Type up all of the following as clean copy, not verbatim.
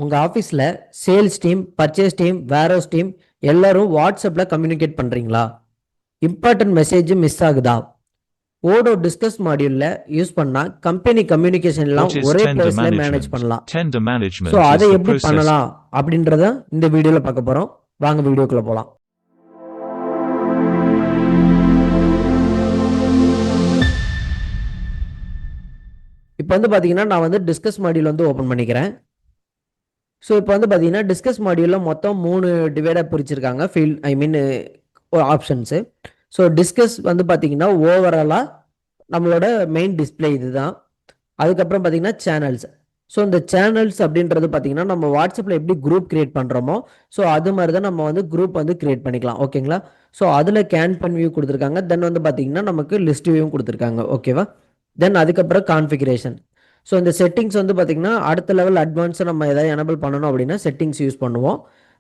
உங்கள் ஆஃபீஸில் sales team, purchase team, warehouse team எல்லாரும் வாட்ஸ்அப்பில் கம்யூனிகேட் பண்ணுறீங்களா? இம்பார்ட்டன்ட் மெசேஜ் மிஸ் ஆகுதா? ஓடோ டிஸ்கஸ் மாடியூலில் யூஸ் பண்ணால் கம்பெனி கம்யூனிகேஷன் எல்லாம் What is ஒரே tender பிளேஸில் மேனேஜ் management? பண்ணலாம். Tender ஸோ management அதை is the எப்படி process. பண்ணலாம் அப்படின்றத இந்த வீடியோவில் பார்க்க போகிறோம். வாங்க வீடியோக்குள்ளே போகலாம். இப்போ வந்து பார்த்தீங்கன்னா நான் வந்து டிஸ்கஸ் மாடியூல் வந்து ஓப்பன் பண்ணிக்கிறேன். ஸோ இப்போ வந்து பார்த்தீங்கன்னா டிஸ்கஸ் மாடியூலில் மொத்தம் 3 டிவைடாக பிரிச்சிருக்காங்க. ஆப்ஷன்ஸு. ஸோ டிஸ்கஸ் வந்து பார்த்தீங்கன்னா ஓவராலாக நம்மளோட மெயின் டிஸ்பிளே இதுதான். அதுக்கப்புறம் பார்த்தீங்கன்னா சேனல்ஸ். ஸோ இந்த சேனல்ஸ் அப்படின்றது பார்த்தீங்கன்னா நம்ம வாட்ஸ்அப்பில் எப்படி குரூப் கிரியேட் பண்ணுறோமோ ஸோ அது மாதிரி தான் நம்ம வந்து குரூப் வந்து கிரியேட் பண்ணிக்கலாம். ஓகேங்களா? ஸோ அதில் கேன் வியூ கொடுத்துருக்காங்க. தென் வந்து பார்த்தீங்கன்னா நமக்கு லிஸ்ட் வியூவும் கொடுத்துருக்காங்க. ஓகேவா? தென் அதுக்கப்புறம் கான்ஃபிகரேஷன். ஸோ இந்த செட்டிங்ஸ் வந்து பார்த்தீங்கன்னா அடுத்த லெவல் அட்வான்ஸாக நம்ம எதாவது எனபிள் பண்ணணும் அப்படின்னா செட்டிங்ஸ் யூஸ் பண்ணுவோம்.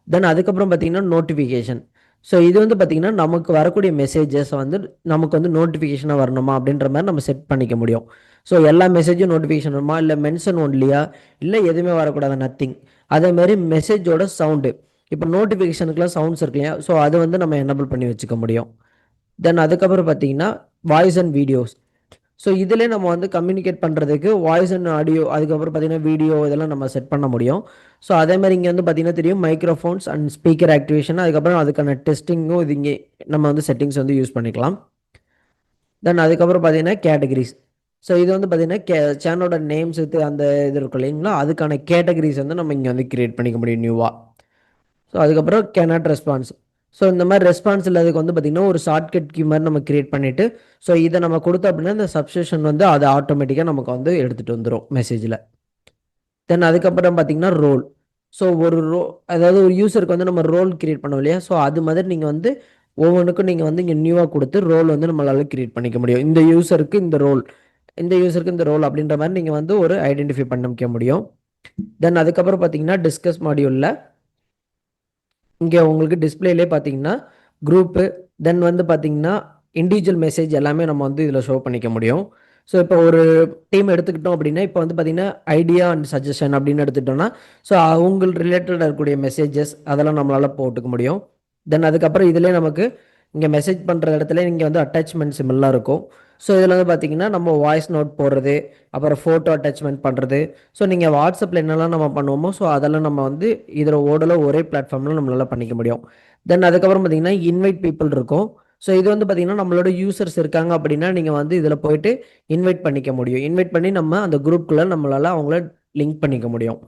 தென் அதுக்கப்புறம் பார்த்தீங்கன்னா நோட்டிஃபிகேஷன். ஸோ இது வந்து பார்த்தீங்கன்னா நமக்கு வரக்கூடிய மெசேஜஸ் வந்து நமக்கு வந்து நோட்டிஃபிகேஷனாக வரணுமா அப்படின்ற மாதிரி நம்ம செட் பண்ணிக்க முடியும். ஸோ எல்லா மெசேஜும் நோட்டிஃபிகேஷன் வருமா, இல்லை மென்ஷன் ஒன்லியா, இல்லை எதுவுமே வரக்கூடாது, நத்திங். அதேமாதிரி மெசேஜோட சவுண்டு. இப்போ நோட்டிஃபிகேஷனுக்குலாம் சவுண்ட்ஸ் இருக்கு இல்லையா, ஸோ அதை வந்து நம்ம எனபிள் பண்ணி வச்சுக்க முடியும். தென் அதுக்கப்புறம் பார்த்தீங்கன்னா வாய்ஸ் அண்ட் வீடியோஸ். ஸோ இதிலே நம்ம வந்து கம்யூனிகேட் பண்ணுறதுக்கு வாய்ஸ் அண்ட் ஆடியோ, அதுக்கப்புறம் பார்த்தீங்கன்னா வீடியோ இதெல்லாம் நம்ம செட் பண்ண முடியும். ஸோ அதேமாதிரி இங்கே வந்து பார்த்தீங்கன்னா தெரியும் மைக்ரோஃபோன்ஸ் அண்ட் ஸ்பீக்கர் ஆக்டிவேஷன், அதுக்கப்புறம் அதுக்கான டெஸ்டிங்கும் இது இங்கே நம்ம வந்து செட்டிங்ஸ் வந்து யூஸ் பண்ணிக்கலாம். தென் அதுக்கப்புறம் பார்த்தீங்கன்னா கேட்டகரிஸ். ஸோ இது வந்து பார்த்தீங்கன்னா சேனலோட நேம்ஸ் அந்த இது இருக்கும் இல்லைங்களா, அதுக்கான கேட்டகரிஸ் வந்து நம்ம இங்கே வந்து கிரியேட் பண்ணிக்க முடியும் நியூவாக. ஸோ அதுக்கப்புறம் கேனாட் ரெஸ்பான்ஸ். ஸோ இந்த மாதிரி ரெஸ்பான்ஸ் இல்லாததுக்கு வந்து பார்த்திங்கன்னா ஒரு ஷார்ட்கட் கீ மாதிரி நம்ம கிரியேட் பண்ணிவிட்டு ஸோ இதை நம்ம கொடுத்தோம் அப்படின்னா இந்த சப்ஸ்கிரிப்ஷன் வந்து அதை ஆட்டோமேட்டிக்காக நமக்கு வந்து எடுத்துகிட்டு வந்துடும் மெசேஜில். தென் அதுக்கப்புறம் பார்த்திங்கன்னா ரோல். ஸோ அதாவது ஒரு யூஸருக்கு வந்து நம்ம ரோல் கிரியேட் பண்ணோம் இல்லையா, ஸோ அது மாதிரி நீங்கள் வந்து ஒவ்வொன்றுக்கும் நீங்கள் வந்து இங்கே நியூவாக கொடுத்து ரோல் வந்து நம்மளால கிரியேட் பண்ணிக்க முடியும். இந்த யூஸருக்கு இந்த ரோல், இந்த யூஸருக்கு இந்த ரோல் அப்படின்ற மாதிரி நீங்கள் வந்து ஒரு ஐடென்டிஃபை பண்ணிக்க முடியும். தென் அதுக்கப்புறம் பார்த்தீங்கன்னா டிஸ்கஸ் மாடியூலில் இங்கே உங்களுக்கு டிஸ்பிளேலே பார்த்தீங்கன்னா குரூப்பு, தென் வந்து பார்த்தீங்கன்னா இண்டிவிஜுவல் மெசேஜ் எல்லாமே நம்ம வந்து இதில் ஷோ பண்ணிக்க முடியும். ஸோ இப்போ ஒரு டீம் எடுத்துக்கிட்டோம் அப்படின்னா இப்போ வந்து பார்த்தீங்கன்னா ஐடியா அண்ட் சஜஷன் அப்படின்னு எடுத்துக்கிட்டோம்னா ஸோ அவங்க ரிலேட்டடாக இருக்கக்கூடிய மெசேஜஸ் அதெல்லாம் நம்மளால் போட்டுக்க முடியும். தென் அதுக்கப்புறம் இதிலே நமக்கு இங்கே மெசேஜ் பண்ணுற இடத்துல இங்கே வந்து அட்டாச்மெண்ட் சிம்பிளாக இருக்கும். ஸோ இதில் வந்து பார்த்தீங்கன்னா நம்ம வாய்ஸ் நோட் போடுறது, அப்புறம் ஃபோட்டோ அட்டாச்மெண்ட் பண்ணுறது. ஸோ நீங்கள் வாட்ஸ்அப்பில் என்னெல்லாம் நம்ம பண்ணுவோமோ ஸோ அதெல்லாம் நம்ம வந்து இதில் ஒரே பிளாட்ஃபார்மில் நம்மளால் பண்ணிக்க முடியும். தென் அதுக்கப்புறம் பார்த்தீங்கன்னா இன்வைட் பீப்புள் இருக்கும். ஸோ இது வந்து பார்த்தீங்கன்னா நம்மளோட யூசர்ஸ் இருக்காங்க அப்படின்னா நீங்கள் வந்து இதில் போயிட்டு இன்வைட் பண்ணிக்க முடியும். இன்வைட் பண்ணி நம்ம அந்த குரூப்புக்குள்ளே நம்மளால் அவங்கள லிங்க் பண்ணிக்க முடியும்.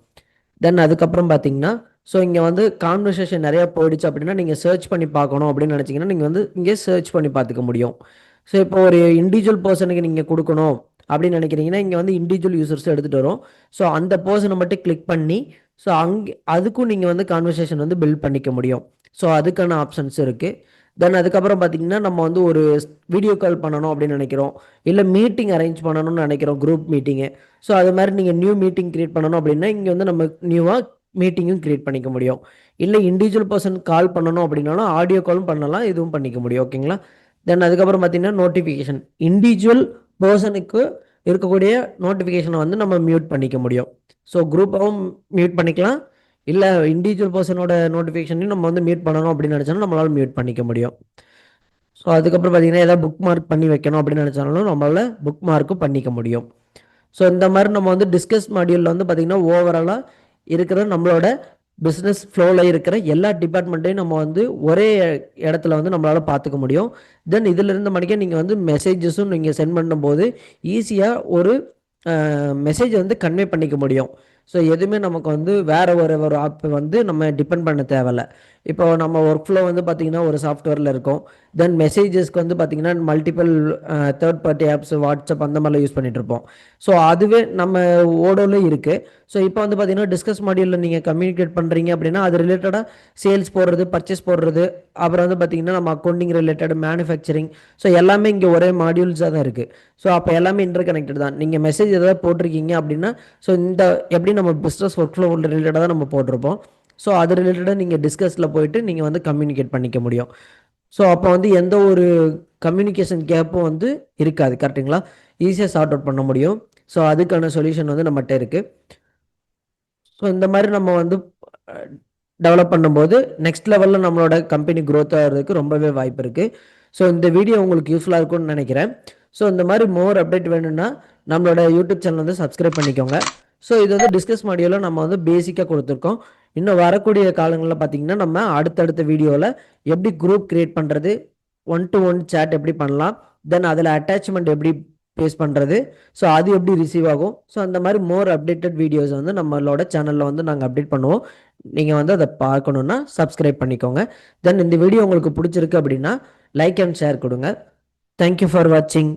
தென் அதுக்கப்புறம் பார்த்தீங்கன்னா ஸோ இங்கே வந்து கான்வர்சேஷன் நிறையா போயிடுச்சு அப்படின்னா நீங்கள் சர்ச் பண்ணி பார்க்கணும் அப்படின்னு நினச்சிங்கன்னா நீங்கள் வந்து இங்கே சர்ச் பண்ணி பார்த்துக்க முடியும். ஸோ இப்போ ஒரு இண்டிவிஜுவல் பர்சனுக்கு நீங்கள் கொடுக்கணும் அப்படின்னு நினைக்கிறீங்கன்னா இங்கே வந்து இண்டிவிஜுவல் யூசர்ஸ் எடுத்துகிட்டு வரும். ஸோ அந்த பர்சனை மட்டும் கிளிக் பண்ணி ஸோ அதுக்கும் நீங்கள் வந்து கான்வர்சேஷன் வந்து பில்ட் பண்ணிக்க முடியும். ஸோ அதுக்கான ஆப்ஷன்ஸ் இருக்குது. தென் அதுக்கப்புறம் பார்த்தீங்கன்னா நம்ம வந்து ஒரு வீடியோ கால் பண்ணணும் அப்படின்னு நினைக்கிறோம், இல்லை மீட்டிங் அரேஞ்ச் பண்ணணும்னு நினைக்கிறோம், குரூப் மீட்டிங்கு. ஸோ அது மாதிரி நீங்கள் நியூ மீட்டிங் க்ரியேட் பண்ணணும் அப்படின்னா இங்கே வந்து நம்ம நியூவாக மீட்டிங்கும் க்ரியேட் பண்ணிக்க முடியும். இல்லை இண்டிவிஜுவல் பர்சன் கால் பண்ணணும் அப்படின்னாலும் ஆடியோ காலும் பண்ணலாம், இதுவும் பண்ணிக்க முடியும். ஓகேங்களா? தென் அதுக்கப்புறம் பார்த்தீங்கன்னா நோட்டிஃபிகேஷன். இண்டிவிஜுவல் பர்சனுக்கு இருக்கக்கூடிய நோட்டிஃபிகேஷனை வந்து நம்ம மியூட் பண்ணிக்க முடியும். ஸோ குரூப்பாகவும் மியூட் பண்ணிக்கலாம், இல்லை இண்டிவிஜுவல் பர்சனோட நோட்டிஃபிகேஷனையும் நம்ம வந்து மியூட் பண்ணணும் அப்படின்னு நினச்சாலும் நம்மளால் மியூட் பண்ணிக்க முடியும். ஸோ அதுக்கப்புறம் பார்த்தீங்கன்னா ஏதாவது புக் மார்க் பண்ணி வைக்கணும் அப்படின்னு நினச்சாலும் நம்மளால் புக் மார்க்கும் பண்ணிக்க முடியும். ஸோ இந்த மாதிரி நம்ம வந்து டிஸ்கஸ் மாடியூலில் வந்து பார்த்திங்கன்னா ஓவராலாக இருக்கிற நம்மளோட பிஸ்னஸ் ஃப்ளோவில் இருக்கிற எல்லா டிபார்ட்மெண்ட்டையும் நம்ம வந்து ஒரே இடத்துல வந்து நம்மளால் பார்த்துக்க முடியும். தென் இதிலிருந்து மணிக்கே நீங்கள் வந்து மெசேஜஸும் நீங்கள் சென்ட் பண்ணும்போது ஈஸியாக ஒரு மெசேஜ் வந்து கன்வே பண்ணிக்க முடியும். ஸோ எதுவுமே நமக்கு வந்து வேறு ஒரு ஆப் வந்து நம்ம டிபெண்ட் பண்ண தேவையில்லை. இப்போ நம்ம ஒர்க் ஃப்ளோ வந்து பார்த்திங்கன்னா ஒரு சாஃப்ட்வேரில் இருக்கும். தென் மெசேஜஸ்க்கு வந்து பார்த்திங்கன்னா multiple third party apps, WhatsApp அந்த மாதிரிலாம் யூஸ் பண்ணிகிட்டு இருப்போம். ஸோ அதுவே நம்ம ஓடோவில் இருக்குது. ஸோ இப்போ வந்து பார்த்திங்கன்னா டிஸ்கஸ் மாடியூலில் நீங்கள் கம்யூனிகேட் பண்ணுறீங்க அப்படின்னா அது ரிலேட்டடாக சேல்ஸ் போடுறது, பர்ச்சேஸ் போடுறது, அப்புறம் வந்து பார்த்திங்கன்னா நம்ம அக்கௌண்டிங் ரிலேட்டட், மேனுஃபேக்சரிங், ஸோ எல்லாமே இங்கே ஒரே மாடியூல்ஸாக தான் இருக்குது. ஸோ அப்போ எல்லாமே இன்டர் கனெக்டட் தான். நீங்கள் மெசேஜ் எதாவது போட்டிருக்கீங்க அப்படின்னா ஸோ இந்த எப்படி நம்ம பிஸ்னஸ் ஒர்க் ஃப்ளோ ரிலேட்டடாக தான் நம்ம போட்டிருப்போம். ஸோ அது ரிலேட்டடாக நீங்கள் டிஸ்கஸில் போயிட்டு நீங்கள் வந்து கம்யூனிகேட் பண்ணிக்க முடியும். ஸோ அப்போ வந்து எந்த ஒரு கம்யூனிகேஷன் கேப்பும் வந்து இருக்காது. கரெக்டுங்களா? ஈஸியாக சார்ட் அவுட் பண்ண முடியும். ஸோ அதுக்கான சொல்யூஷன் வந்து நம்மகிட்ட இருக்குது. ஸோ இந்த மாதிரி நம்ம வந்து டெவலப் பண்ணும்போது நெக்ஸ்ட் லெவலில் நம்மளோட கம்பெனி growth ஆகிறதுக்கு ரொம்பவே வாய்ப்பு இருக்குது. ஸோ இந்த வீடியோ உங்களுக்கு யூஸ்ஃபுல்லாக இருக்கும்னு நினைக்கிறேன். ஸோ இந்த மாதிரி மோர் அப்டேட் வேணும்னா நம்மளோட யூடியூப் சேனல் வந்து சப்ஸ்கிரைப் பண்ணிக்கோங்க. ஸோ இது வந்து டிஸ்கஸ் மாடியோவில் நம்ம வந்து பேசிக்காக கொடுத்துருக்கோம். இன்னும் வரக்கூடிய காலங்களில் பார்த்தீங்கன்னா நம்ம அடுத்தடுத்த வீடியோவில் எப்படி குரூப் கிரியேட் பண்ணுறது, ஒன் டு ஒன் சேட் எப்படி பண்ணலாம், தென் அதில் அட்டாச்மெண்ட் எப்படி பேஸ் பண்ணுறது, ஸோ அது எப்படி ரிசீவ் ஆகும், ஸோ அந்த மாதிரி மோர் அப்டேட்டட் வீடியோஸ் வந்து நம்மளோட சேனலில் வந்து நாங்கள் அப்டேட் பண்ணுவோம். நீங்கள் வந்து அதை பார்க்கணுன்னா சப்ஸ்கிரைப் பண்ணிக்கோங்க. தென் இந்த வீடியோ உங்களுக்கு பிடிச்சிருக்கு அப்படின்னா லைக் அண்ட் ஷேர் கொடுங்க. தேங்க்யூ ஃபார் வாட்சிங்.